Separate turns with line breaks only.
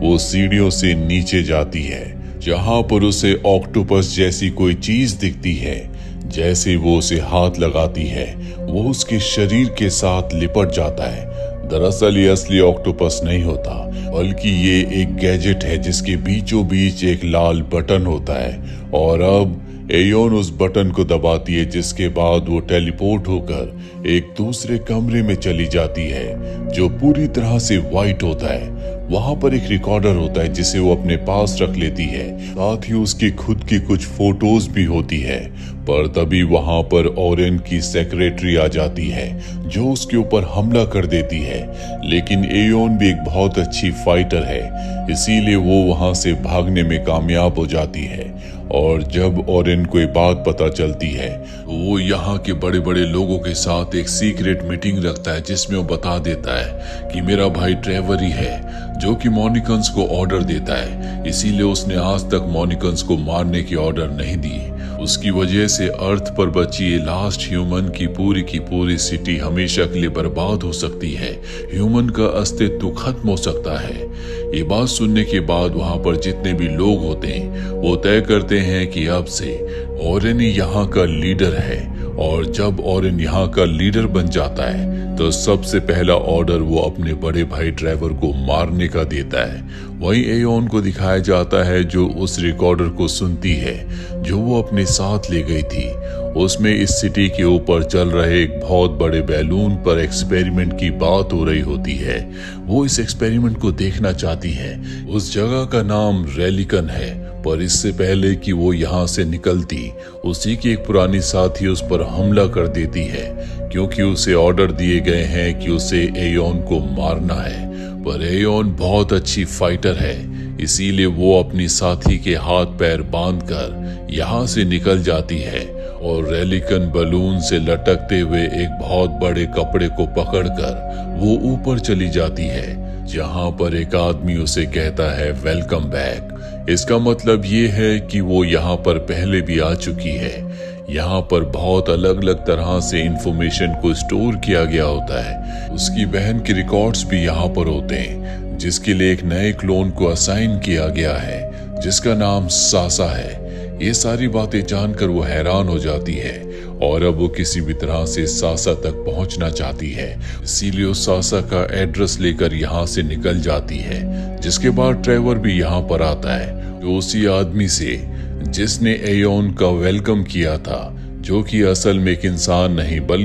वो सीढ़ियों से नीचे जाती है, जहां पर उसे ऑक्टोपस जैसी कोई चीज दिखती है। जैसे वो उसे हाथ लगाती है, वो उसके शरीर के साथ लिपट जाता है। दरअसल ये असली ऑक्टोपस नहीं होता, बल्कि ये एक गैजेट है जिसके बीचों बीच एक लाल बटन होता है। और अब एयोन उस बटन को दबाती है, जिसके बाद वो टेलीपोर्ट होकर एक दूसरे कमरे में चली जाती है जो पूरी तरह से वाइट होता है। वहां पर एक रिकॉर्डर होता है जिसे वो अपने पास रख लेती है, साथ ही उसकी खुद की कुछ फोटोज भी होती है। पर तभी वहां पर ओरेन की सेक्रेटरी आ जाती है जो उसके ऊपर हमला कर देती है। लेकिन एयोन भी एक बहुत अच्छी फाइटर है, इसीलिए वो वहां से भागने में कामयाब हो जाती है। और जब ओरेन को ये बात पता चलती है तो वो यहाँ के बड़े बड़े लोगों के साथ एक सीक्रेट मीटिंग रखता है, जिसमें वो बता देता है कि मेरा भाई ट्रेवर ही है जो कि मोनिकन्स को ऑर्डर देता है, इसीलिए उसने आज तक मोनिकन्स को मारने की ऑर्डर नहीं दी। उसकी वजह से अर्थ पर बची ये लास्ट ह्यूमन की पूरी सिटी हमेशा के लिए बर्बाद हो सकती है। ह्यूमन का अस्तित्व खत्म हो सकता है। ये बात सुनने के बाद वहां पर जितने भी लोग होते हैं वो तय करते हैं कि अब से ओरेन यहाँ का लीडर है। और जब ओरेन यहाँ का लीडर बन जाता है तो सबसे पहला ऑर्डर वो अपने बड़े भाई ट्रेवर को मारने का देता है। वहीं एयोन को दिखाया जाता है जो उस रिकॉर्डर को सुनती है जो वो अपने साथ ले गई थी। उसमें इस सिटी के ऊपर चल रहे एक बहुत बड़े बैलून पर एक्सपेरिमेंट की बात हो रही होती है। वो इस एक्सपेरिमेंट को देखना चाहती है। उस जगह का नाम रेलिकन है, पर इससे पहले कि वो यहाँ से निकलती उसी की एक पुरानी साथी उस पर हमला कर देती है, क्योंकि उसे ऑर्डर दिए गए हैं कि उसे एयोन को मारना है। पर एयोन बहुत अच्छी फाइटर है, इसीलिए वो अपनी साथी के हाथ पैर बांधकर यहाँ से निकल जाती है और रेलिकन बलून से लटकते हुए एक बहुत बड़े कपड़े को पकड़कर वो ऊपर चली जाती है, जहाँ पर एक आदमी उसे कहता है वेलकम बैक। इसका मतलब ये है कि वो यहाँ पर पहले भी आ चुकी है। यहाँ पर बहुत अलग अलग तरह से इंफॉर्मेशन को स्टोर किया गया होता है। उसकी बहन के रिकॉर्ड्स भी यहाँ पर होते हैं, जिसके लिए एक नए क्लोन को असाइन किया गया है जिसका नाम सासा है। ये सारी बातें जानकर वो हैरान हो जाती है और अब वो किसी भी तरह से सासा तक पहुंचना चाहती है, इसीलिए उस सासा का एड्रेस लेकर यहाँ से निकल जाती है। जिसके बाद ट्रेवर भी यहाँ पर आता है, जो उसी आदमी से जिसने एयोन का वेलकम किया था, जो कि असल में एक इंसान नहीं बल्कि